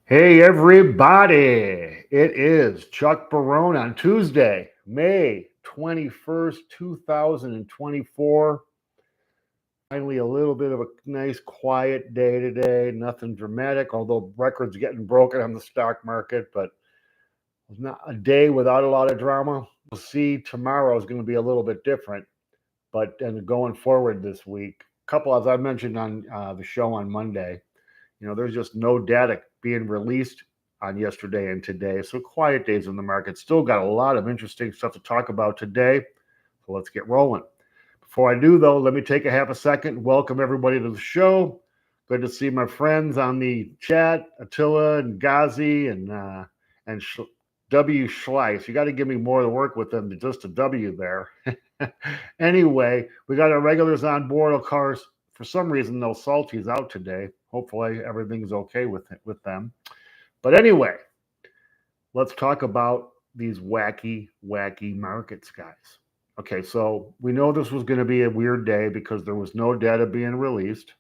Hey everybody, it is Chuck Barone on Tuesday, May 21st, 2024. Finally, a little bit of a nice quiet day today, nothing dramatic, although records getting broken on the stock market, but it's not a day without a lot of drama. We'll see tomorrow is going to be a little bit different, but and going forward this week, a couple as I mentioned on the show on Monday, there's just no data being released on yesterday and today. So quiet days in the market. Still got a lot of interesting stuff to talk about today. So let's get rolling. Before I do, though, let me take a half a second and welcome everybody to the show. Good to see my friends on the chat, Attila and Ghazi and W. Schleiss. You got to give me more to work with than just a W there. Anyway, we got our regulars on board. Of course, for some reason, no Salty's out today. Hopefully, everything's okay with them. But anyway, let's talk about these wacky markets, guys. Okay, so we know this was going to be a weird day because there was no data being released,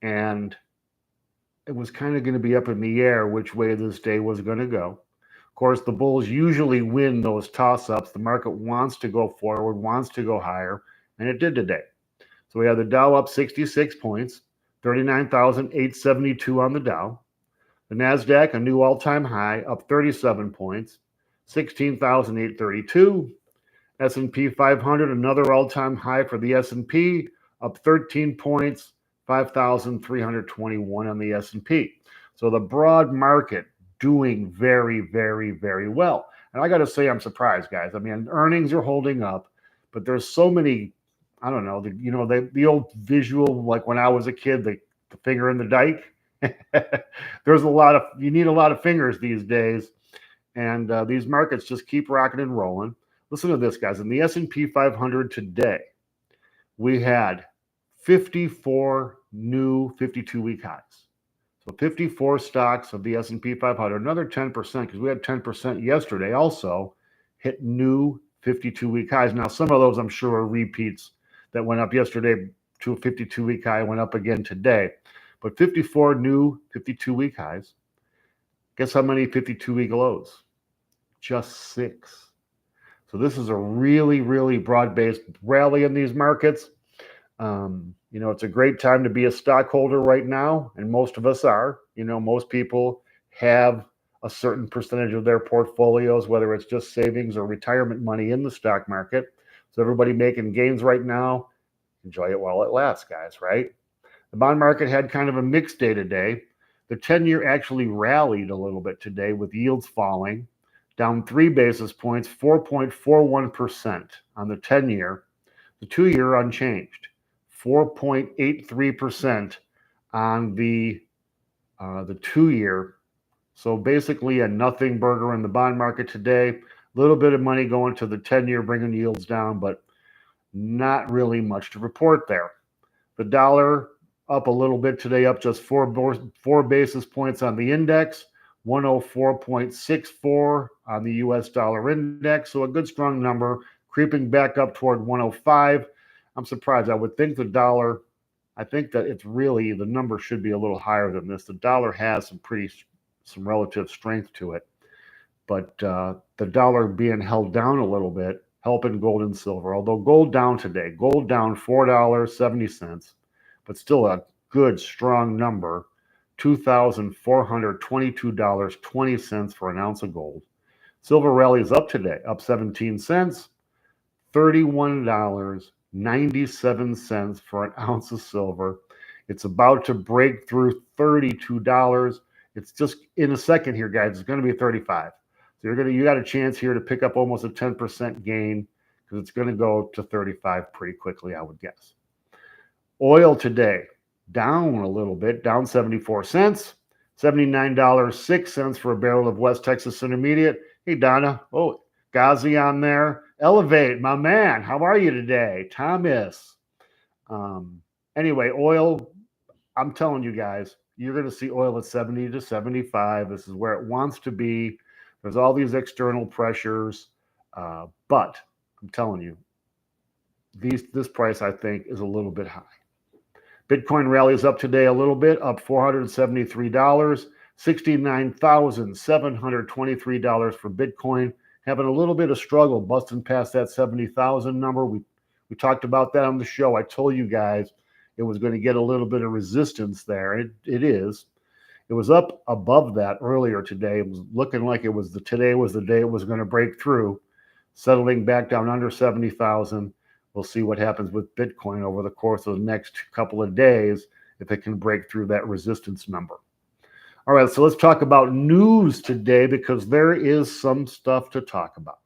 and it was kind of going to be up in the air which way this day was going to go. Of course, the bulls usually win those toss ups. The market wants to go forward, wants to go higher, and it did today. So we have the Dow up 66 points, 39,872 on the Dow. The NASDAQ, a new all-time high, up 37 points, 16,832. S&P 500, another all-time high for the S&P, up 13 points, 5,321 on the S&P. So the broad market doing very well. And I got to say, I'm surprised, guys. I mean, earnings are holding up, but there's so many. I don't know. The old visual, like when I was a kid, the finger in the dike. There's a lot of you need a lot of fingers these days, and these markets just keep rocking and rolling. Listen to this, guys. In the S&P 500 today, we had 54 new 52-week highs. So 54 stocks of the S&P 500, another 10%, because we had 10% yesterday also, hit new 52-week highs. Now, some of those I'm sure are repeats that went up yesterday to a 52-week high, went up again today. But 54 new 52-week highs. Guess how many 52-week lows? Just 6. So this is a really broad-based rally in these markets. It's a great time to be a stockholder right now, and most of us are. Most people have a certain percentage of their portfolios, whether it's just savings or retirement money in the stock market. So everybody making gains right now, enjoy it while it lasts, guys, right? The bond market had kind of a mixed day today. The 10-year actually rallied a little bit today with yields falling, down 3 basis points, 4.41% on the 10-year. The 2-year unchanged, 4.83% on the 2-year. So basically a nothing burger in the bond market today. A little bit of money going to the 10-year, bringing yields down, but not really much to report there. The dollar up a little bit today, up just 4 basis points on the index, 104.64 on the US dollar index. So a good strong number, creeping back up toward 105. I'm surprised. I would think I think that it's really, the number should be a little higher than this. The dollar has some relative strength to it. But the dollar being held down a little bit, helping gold and silver. Although gold down today, gold down $4.70, but still a good strong number, $2,422.20 for an ounce of gold. Silver rallies up today, up 17 cents, $31.97 for an ounce of silver. It's about to break through $32. It's just in a second here, guys. It's going to be 35. So you got a chance here to pick up almost a 10% gain because it's going to go to 35 pretty quickly, I would guess. Oil today down a little bit, down 74 cents, $79.06 for a barrel of West Texas Intermediate. Hey, Donna. Oh, Ghazi on there. Elevate, my man. How are you today? Thomas. Anyway, oil, I'm telling you guys, you're going to see oil at 70 to 75. This is where it wants to be. There's all these external pressures. But I'm telling you, this price, I think, is a little bit high. Bitcoin rallies up today a little bit, up $473, $69,723 for Bitcoin, having a little bit of struggle busting past that 70,000 number. We talked about that on the show. I told you guys it was going to get a little bit of resistance there. It is. It was up above that earlier today. It was looking like today was the day it was going to break through, settling back down under 70,000. We'll see what happens with Bitcoin over the course of the next couple of days if it can break through that resistance number. All right, so let's talk about news today because there is some stuff to talk about.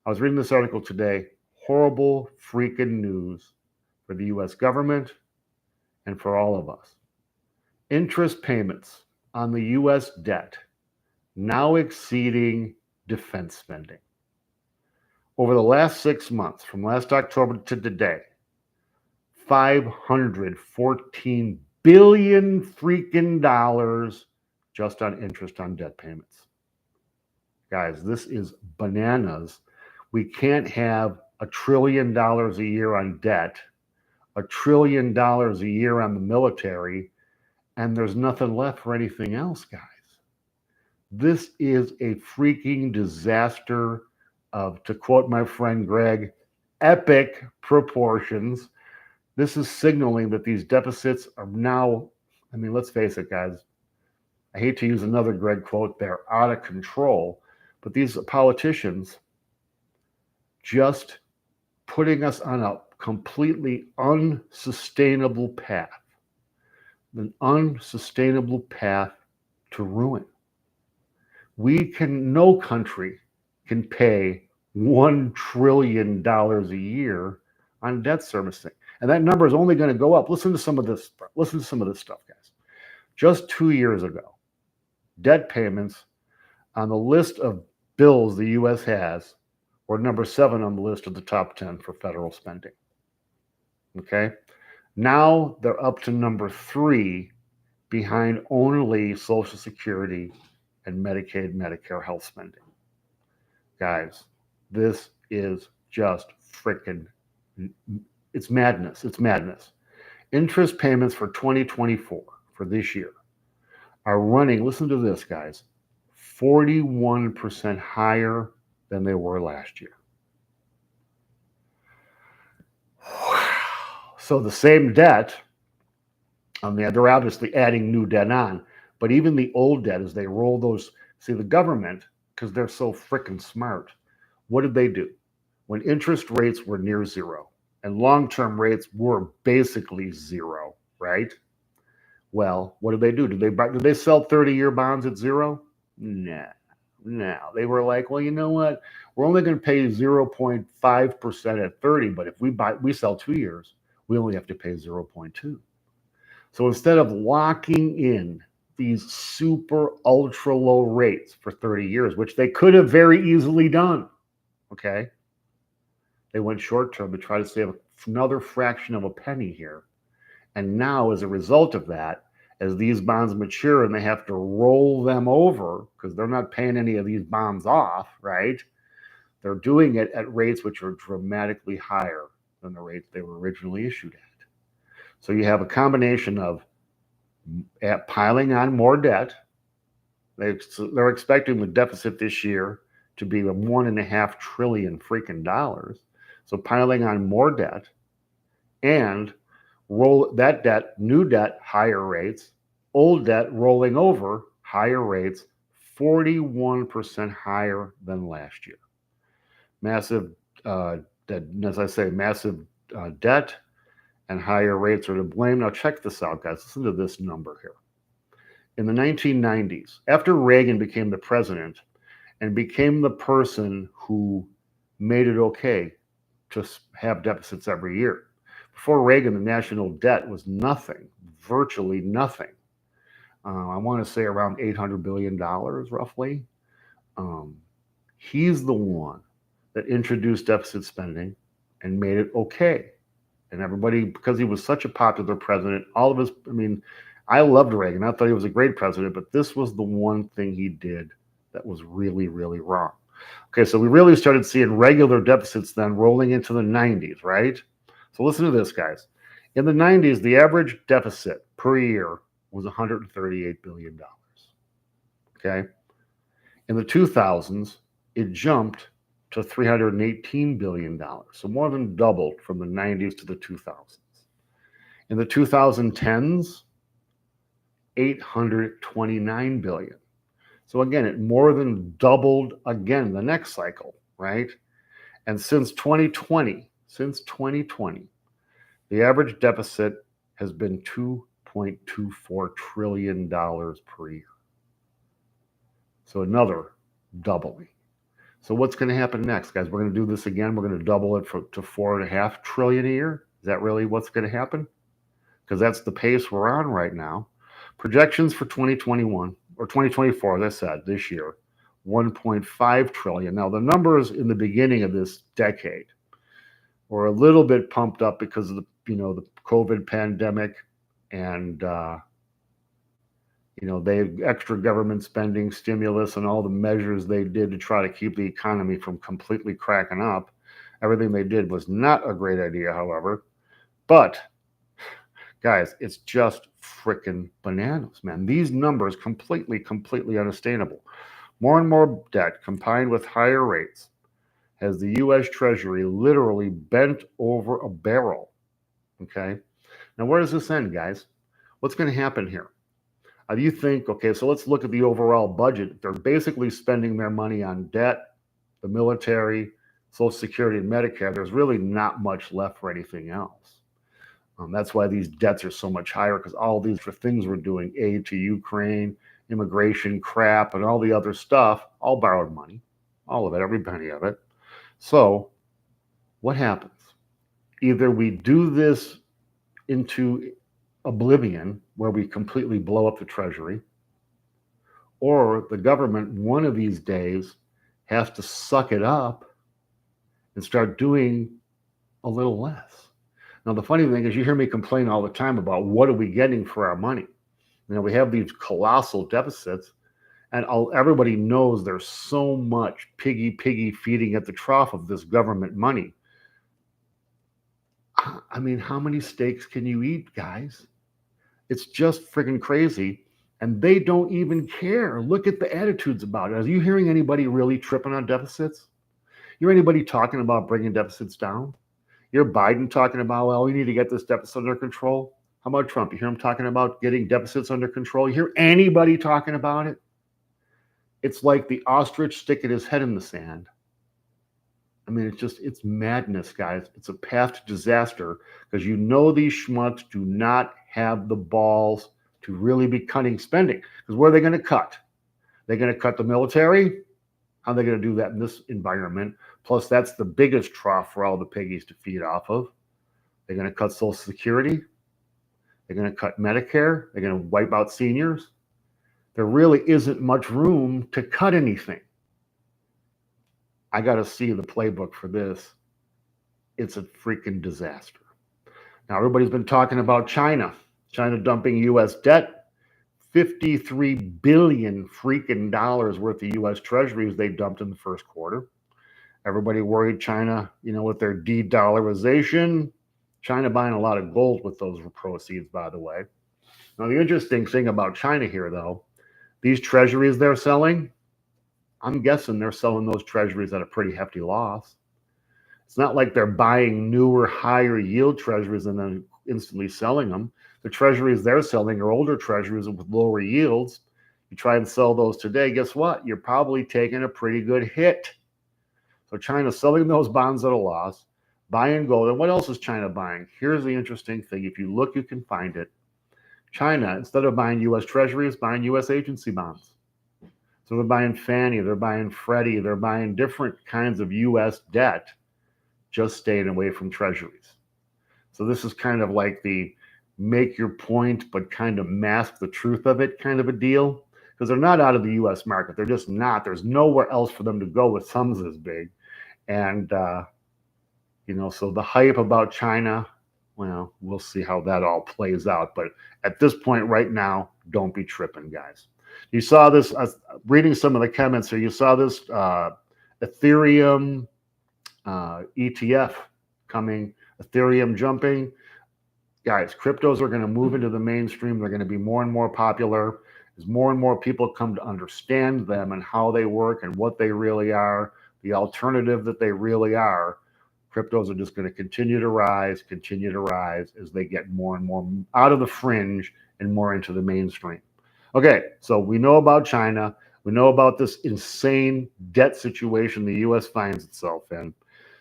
I was reading this article today. Horrible freaking news for the U.S. government and for all of us. Interest payments on the U.S. debt now exceeding defense spending. Over the last 6 months, from last October to today, $514 billion freaking dollars just on interest on debt payments. Guys, this is bananas. We can't have $1 trillion a year on debt, $1 trillion a year on the military, and there's nothing left for anything else, guys. This is a freaking disaster of, to quote my friend Greg, epic proportions. This is signaling that these deficits are now, I mean, let's face it, guys. I hate to use another Greg quote, they're out of control, but these politicians just putting us on a completely unsustainable path, an unsustainable path to ruin. No country can pay $1 trillion a year on debt servicing. And that number is only going to go up. Listen to some of this stuff, guys. Just 2 years ago, debt payments on the list of bills the U.S. has were number 7 on the list of the top 10 for federal spending. Okay? Now they're up to number 3 behind only Social Security and Medicaid, Medicare health spending. Guys, this is just freaking, it's madness. It's madness. Interest payments for 2024, for this year, are running, listen to this, guys, 41% higher than they were last year. So the same debt, they're obviously adding new debt on, but even the old debt, as they roll those, see, the government, because they're so freaking smart, what did they do? When interest rates were near zero and long-term rates were basically zero, right? Well, what did they do? Did they sell 30-year bonds at zero? No. They were like, well, you know what? We're only going to pay 0.5% at 30, but if we sell 2 years, we only have to pay 0.2. So instead of locking in these super ultra low rates for 30 years, which they could have very easily done, okay? They went short term to try to save another fraction of a penny here. And now, as a result of that, as these bonds mature and they have to roll them over because they're not paying any of these bonds off, right? They're doing it at rates which are dramatically higher than the rates they were originally issued at. So you have a combination of piling on more debt. They're expecting the deficit this year to be $1.5 trillion freaking dollars. So piling on more debt and roll that debt, new debt, higher rates, old debt rolling over, higher rates, 41% higher than last year. Massive, as I say, massive debt and higher rates are to blame. Now check this out, guys. Listen to this number here. In the 1990s, after Reagan became the president and became the person who made it okay to have deficits every year. Before Reagan, the national debt was nothing, virtually nothing. I want to say around $800 billion, roughly. He's the one that introduced deficit spending and made it okay. And everybody, because he was such a popular president, all of us, I loved Reagan. I thought he was a great president, but this was the one thing he did that was really, really wrong. Okay, so we really started seeing regular deficits then rolling into the 90s, right? So listen to this, guys. In the 90s, the average deficit per year was $138 billion. Okay. In the 2000s, it jumped to $318 billion. So more than doubled from the 90s to the 2000s. In the 2010s, $829 billion. So again, it more than doubled again the next cycle, right? And since 2020, the average deficit has been $2.24 trillion per year. So another doubling. So what's going to happen next, guys? We're going to do this again. We're going to double it to $4.5 trillion a year. Is that really what's going to happen? Because that's the pace we're on right now. Projections for 2021 or 2024, as I said, this year, 1.5 trillion. Now the numbers in the beginning of this decade were a little bit pumped up because of the COVID pandemic, and they had extra government spending, stimulus, and all the measures they did to try to keep the economy from completely cracking up. Everything they did was not a great idea, however. But guys, it's just freaking bananas, man. These numbers completely unsustainable. More and more debt combined with higher rates has the U.S. Treasury literally bent over a barrel. Okay. Now, where does this end, guys? What's going to happen here? Do you think, okay, so let's look at the overall budget. They're basically spending their money on debt, the military, Social Security, and Medicare. There's really not much left for anything else. That's why these debts are so much higher, because all these things we're doing, aid to Ukraine, immigration crap, and all the other stuff, all borrowed money, all of it, every penny of it. So what happens? Either we do this into oblivion, where we completely blow up the treasury, or the government one of these days has to suck it up and start doing a little less. Now, the funny thing is, you hear me complain all the time about what are we getting for our money. We have these colossal deficits, and everybody knows there's so much piggy feeding at the trough of this government money. I mean, how many steaks can you eat, guys? It's just freaking crazy, and they don't even care. Look at the attitudes about it. Are you hearing anybody really tripping on deficits? You hear anybody talking about bringing deficits down? You hear Biden talking about, well, we need to get this deficit under control. How about Trump? You hear him talking about getting deficits under control? You hear anybody talking about it? It's like the ostrich sticking his head in the sand. I mean, it's madness, guys. It's a path to disaster, because these schmucks do not have the balls to really be cutting spending. Because where are they going to cut? They're going to cut the military? How are they going to do that in this environment? Plus, that's the biggest trough for all the piggies to feed off of. They're going to cut Social Security. They're going to cut Medicare. They're going to wipe out seniors. There really isn't much room to cut anything. I got to see the playbook for this. It's a freaking disaster. Now, everybody's been talking about China dumping U.S. debt, $53 billion freaking dollars worth of U.S. treasuries they dumped in the first quarter. Everybody worried China, with their de-dollarization. China buying a lot of gold with those proceeds, by the way. Now, the interesting thing about China here, though, these treasuries they're selling, I'm guessing they're selling those treasuries at a pretty hefty loss. It's not like they're buying newer, higher yield treasuries and then instantly selling them. The treasuries they're selling are older treasuries with lower yields. You try and sell those today, guess what? You're probably taking a pretty good hit. So China's selling those bonds at a loss, buying gold. And what else is China buying? Here's the interesting thing. If you look, you can find it. China, instead of buying U.S. treasuries, buying U.S. agency bonds. So they're buying Fannie, they're buying Freddie, they're buying different kinds of U.S. debt, just staying away from treasuries. So this is kind of like the make your point, but kind of mask the truth of it kind of a deal. Because they're not out of the U.S. market. They're just not. There's nowhere else for them to go with sums this big. And, so the hype about China, well, we'll see how that all plays out. But at this point right now, don't be tripping, guys. You saw this, reading some of the comments here, you saw this Ethereum ETF coming, Ethereum jumping. guys, cryptos are going to move into the mainstream. They're going to be more and more popular as more and more people come to understand them and how they work and what they really are, the alternative that they really are. Cryptos are just going to continue to rise as they get more and more out of the fringe and more into the mainstream. Okay, so we know about China. We know about this insane debt situation the U.S. finds itself in.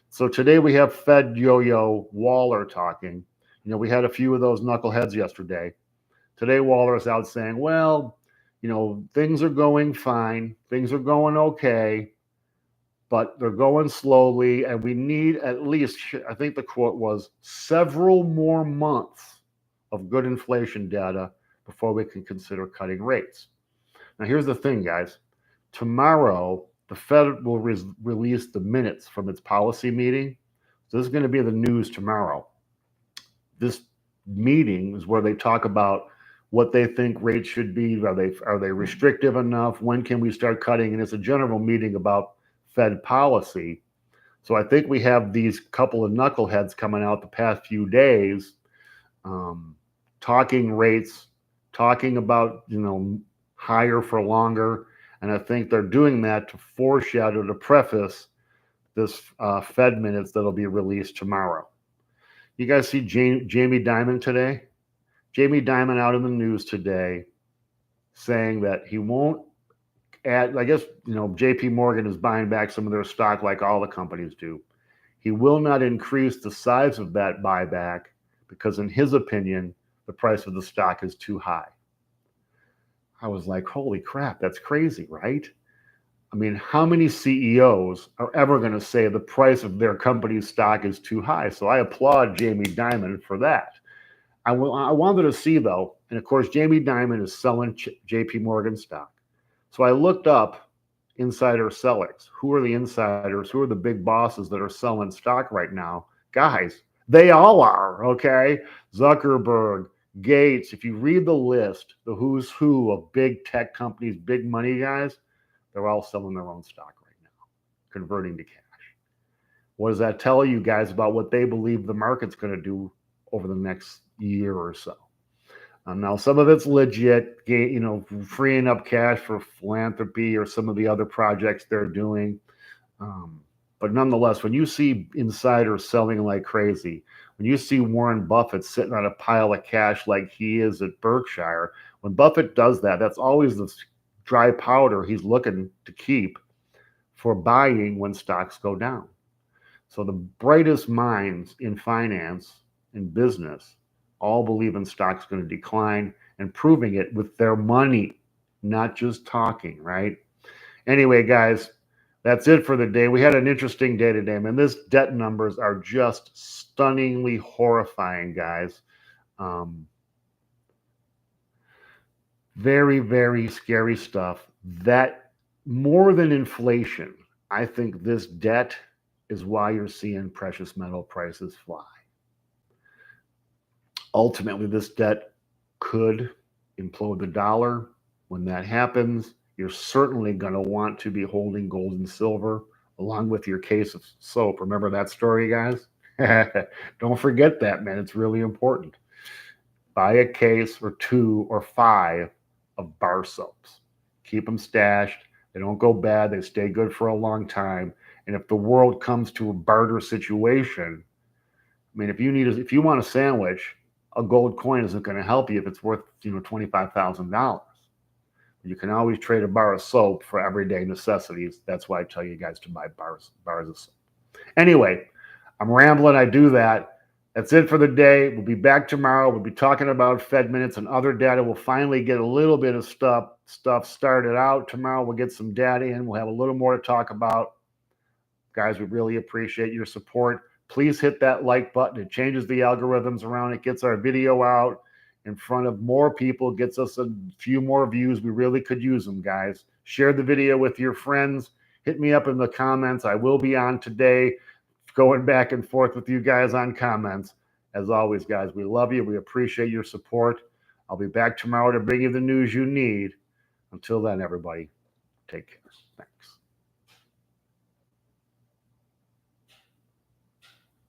So today we have Fed yo-yo Waller talking. You know, we had a few of those knuckleheads yesterday. Today Waller's out saying, well, you know, things are going fine. Things are going okay, but they're going slowly. And we need at least, I think the quote was, several more months of good inflation data before we can consider cutting rates. Now, here's the thing, guys. Tomorrow, the Fed will release the minutes from its policy meeting. So this is going to be the news tomorrow. This meeting is where they talk about what they think rates should be. Are they restrictive enough? When can we start cutting? And it's a general meeting about Fed policy. So I think we have these couple of knuckleheads coming out the past few days, talking rates, talking about, you know, higher for longer. And I think they're doing that to foreshadow, to preface this Fed minutes that'll be released tomorrow. You guys see Jamie Dimon today? Jamie Dimon out in the news today saying that he won't add, I guess, you know, JP Morgan is buying back some of their stock like all the companies do. He will not increase the size of that buyback because, in his opinion, the price of the stock is too high. I was like, holy crap, that's crazy, right? I mean, how many CEOs are ever going to say the price of their company's stock is too high? So I applaud Jamie Dimon for that. I wanted to see, though, and of course, Jamie Dimon is selling JP Morgan stock. So I looked up insider sellers. Who are the insiders? Who are the big bosses that are selling stock right now? Guys, they all are, okay? Zuckerberg, Gates. If you read the list, the who's who of big tech companies, big money guys, they're all selling their own stock right now, converting to cash. What does that tell you guys about what they believe the market's going to do over the next year or so? Now, some of it's legit, you know, freeing up cash for philanthropy or some of the other projects they're doing. But nonetheless, when you see insiders selling like crazy, when you see Warren Buffett sitting on a pile of cash like he is at Berkshire, when Buffett does that, that's always the dry powder he's looking to keep for buying when stocks go down. So the brightest minds in finance, in business, all believe in stocks going to decline and proving it with their money, not just talking, right? Anyway, guys, that's it for the day. We had an interesting day today, man. This debt numbers are just stunningly horrifying, guys. Very, very scary stuff. That more than inflation, I think this debt is why you're seeing precious metal prices fly. Ultimately, this debt could implode the dollar. When that happens, you're certainly going to want to be holding gold and silver along with your case of soap. Remember that story, guys? Don't forget that, man. It's really important. Buy a case or 2 or 5 of bar soaps. Keep them stashed. They don't go bad. They stay good for a long time. And if the world comes to a barter situation, I mean, if you want a sandwich, a gold coin isn't going to help you if it's worth, you know, $25,000. You can always trade a bar of soap for everyday necessities. That's why I tell you guys to buy bars of soap. Anyway, I'm rambling. I do that. That's it for the day. We'll be back tomorrow. We'll be talking about Fed minutes and other data. We'll finally get a little bit of stuff started out. Tomorrow we'll get some data in. We'll have a little more to talk about. Guys, we really appreciate your support. Please hit that like button. It changes the algorithms around. It gets our video out in front of more people, gets us a few more views. We really could use them, guys. Share the video with your friends. Hit me up in the comments. I will be on today, going back and forth with you guys on comments. As always, guys, we love you. We appreciate your support. I'll be back tomorrow to bring you the news you need. Until then, everybody, take care.